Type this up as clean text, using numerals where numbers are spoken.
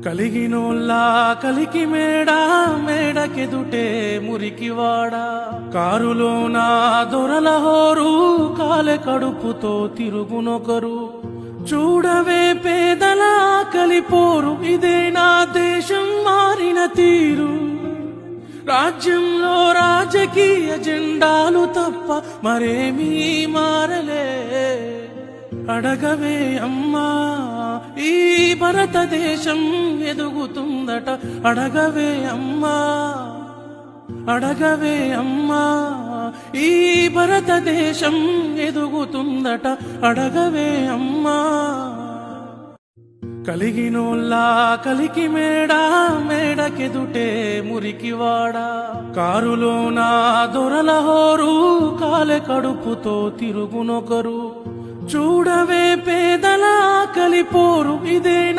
కలిగినోల్లా కలికి మేడకెదుటే మురికివాడా కారులోనా దొరల హోరు కాలె కడుపుతో తిరుగునొకరు చూడవే పేదల కలిపోరు ఇదే నా దేశం మారిన తీరు రాజ్యంలో రాజకీయ జెండాలు తప్ప మరేమీ మారలే అడగవే అమ్మా ఈ భారతదేశం ఎదుగుతుందట అడగవే అమ్మా అడగవే అమ్మా ఈ భారతదేశం ఎదుగుతుందట అడగవే అమ్మా కలిగినోల్లా కలికి మేడకెదుటే మురికివాడా కారులోనా దొరల హోరు కాలె కడుపుతో తిరుగునొకరు చూడవే పేదల కలిపోరు ఇదే